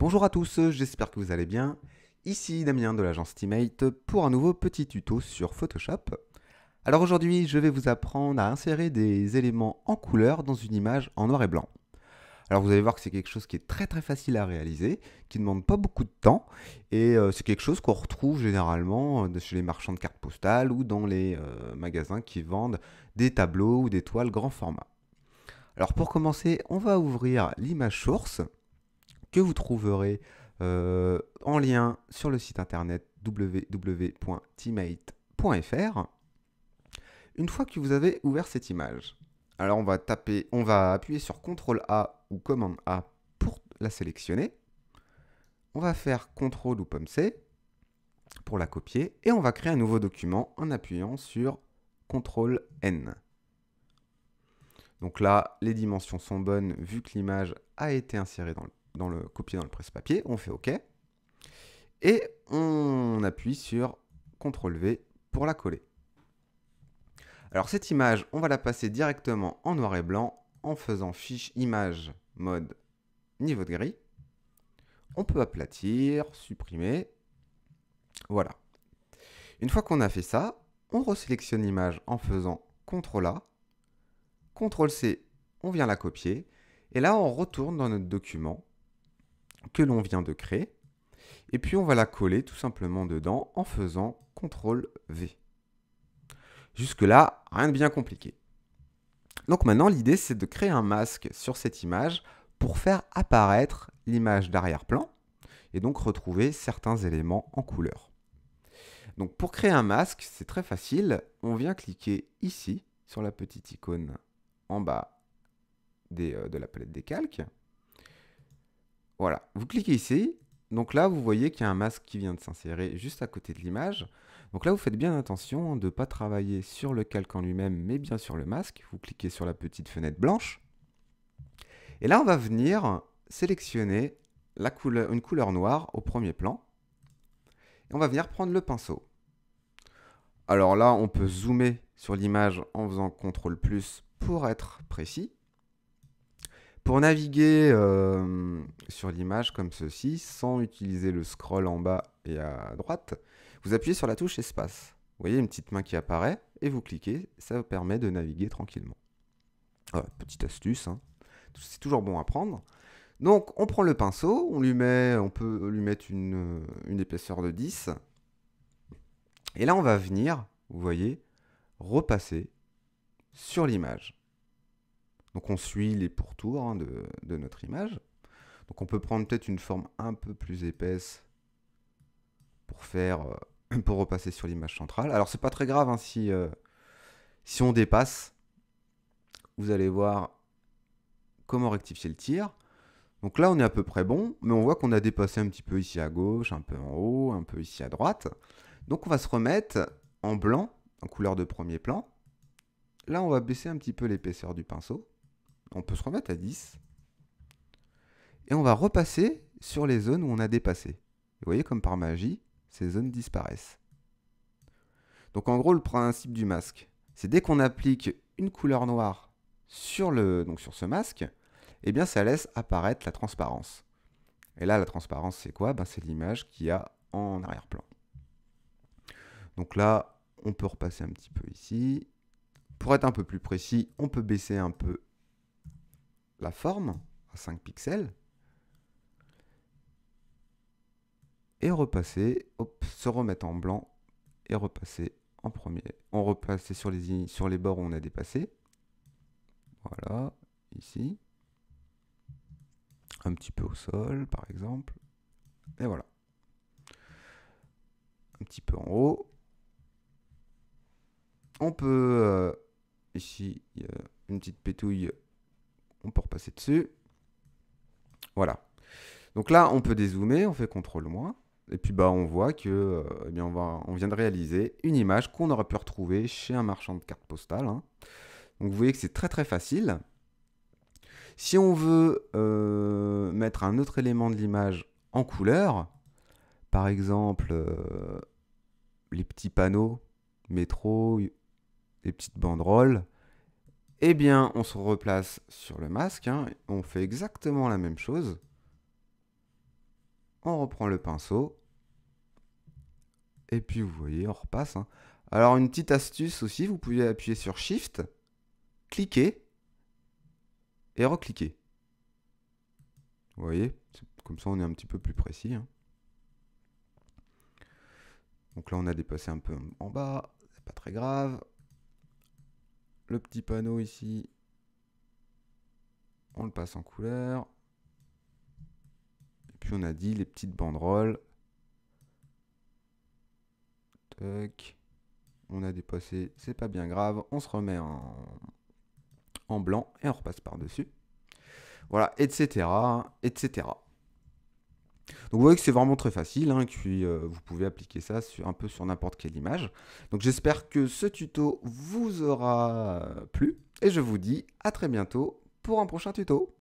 Bonjour à tous, j'espère que vous allez bien. Ici Damien de l'agence Teammate pour un nouveau petit tuto sur Photoshop. Alors aujourd'hui, je vais vous apprendre à insérer des éléments en couleur dans une image en noir et blanc. Alors vous allez voir que c'est quelque chose qui est très facile à réaliser, qui ne demande pas beaucoup de temps, et c'est quelque chose qu'on retrouve généralement chez les marchands de cartes postales ou dans les magasins qui vendent des tableaux ou des toiles grand format. Alors pour commencer, on va ouvrir l'image source que vous trouverez en lien sur le site internet www.teammate.fr. Une fois que vous avez ouvert cette image, alors on va appuyer sur CTRL A ou commande A pour la sélectionner. On va faire CTRL ou pomme C pour la copier et on va créer un nouveau document en appuyant sur CTRL N. Donc là, les dimensions sont bonnes vu que l'image a été insérée copiée dans le presse-papier. On fait OK. Et on appuie sur CTRL V pour la coller. Alors cette image, on va la passer directement en noir et blanc en faisant fiche image mode niveau de gris. On peut aplatir, supprimer. Voilà. Une fois qu'on a fait ça, on resélectionne l'image en faisant CTRL A, CTRL C, on vient la copier. Et là, on retourne dans notre document que l'on vient de créer. Et puis, on va la coller tout simplement dedans en faisant CTRL V. Jusque-là, rien de bien compliqué. Donc maintenant, l'idée, c'est de créer un masque sur cette image pour faire apparaître l'image d'arrière-plan et donc retrouver certains éléments en couleur. Donc pour créer un masque, c'est très facile. On vient cliquer ici sur la petite icône en bas de la palette des calques. Voilà, vous cliquez ici. Donc là, vous voyez qu'il y a un masque qui vient de s'insérer juste à côté de l'image. Donc là, vous faites bien attention de ne pas travailler sur le calque en lui-même, mais bien sur le masque. Vous cliquez sur la petite fenêtre blanche. Et là, on va venir sélectionner une couleur noire au premier plan. Et on va venir prendre le pinceau. Alors là, on peut zoomer sur l'image en faisant CTRL plus pour être précis. Pour naviguer sur l'image comme ceci, sans utiliser le scroll en bas et à droite, vous appuyez sur la touche espace. Vous voyez une petite main qui apparaît et vous cliquez, ça vous permet de naviguer tranquillement. Petite astuce, hein. C'est toujours bon à prendre. Donc on prend le pinceau, on peut lui mettre une épaisseur de 10. Et là on va venir, vous voyez, repasser sur l'image. Donc on suit les pourtours de notre image. Donc on peut prendre peut-être une forme un peu plus épaisse pour repasser sur l'image centrale. Alors c'est pas très grave hein, si on dépasse. Vous allez voir comment rectifier le tir. Donc là on est à peu près bon, mais on voit qu'on a dépassé un petit peu ici à gauche, un peu en haut, un peu ici à droite. Donc on va se remettre en blanc, en couleur de premier plan. Là on va baisser un petit peu l'épaisseur du pinceau. On peut se remettre à 10. Et on va repasser sur les zones où on a dépassé. Vous voyez, comme par magie, ces zones disparaissent. Donc en gros, le principe du masque, c'est dès qu'on applique une couleur noire sur ce masque, eh bien ça laisse apparaître la transparence. Et là, la transparence, c'est quoi? C'est l'image qu'il y a en arrière-plan. Donc là, on peut repasser un petit peu ici. Pour être un peu plus précis, on peut baisser un peu la forme à 5 pixels. Et repasser, se remettre en blanc et repasser en premier. On repasse sur les bords où on a dépassé. Voilà, ici. Un petit peu au sol, par exemple. Et voilà. Un petit peu en haut. On peut, ici, il y a une petite pétouille. On peut repasser dessus. Voilà. Donc là, on peut dézoomer, on fait CTRL-. Et puis on voit que on vient de réaliser une image qu'on aurait pu retrouver chez un marchand de cartes postales. Hein. Donc vous voyez que c'est très facile. Si on veut mettre un autre élément de l'image en couleur, par exemple les petits panneaux métro, les petites banderoles, eh bien on se replace sur le masque, hein, on fait exactement la même chose. On reprend le pinceau. Et puis vous voyez, on repasse, hein. Alors une petite astuce aussi, vous pouvez appuyer sur Shift, cliquer et recliquer. Vous voyez, comme ça on est un petit peu plus précis, hein. Donc là on a dépassé un peu en bas, c'est pas très grave. Le petit panneau ici, on le passe en couleur. Et puis on a dit les petites banderoles. Tac. On a dépassé, c'est pas bien grave. On se remet en blanc et on repasse par-dessus. Voilà, etc., etc. Donc vous voyez que c'est vraiment très facile, hein, et puis vous pouvez appliquer ça un peu sur n'importe quelle image. Donc j'espère que ce tuto vous aura plu, et je vous dis à très bientôt pour un prochain tuto.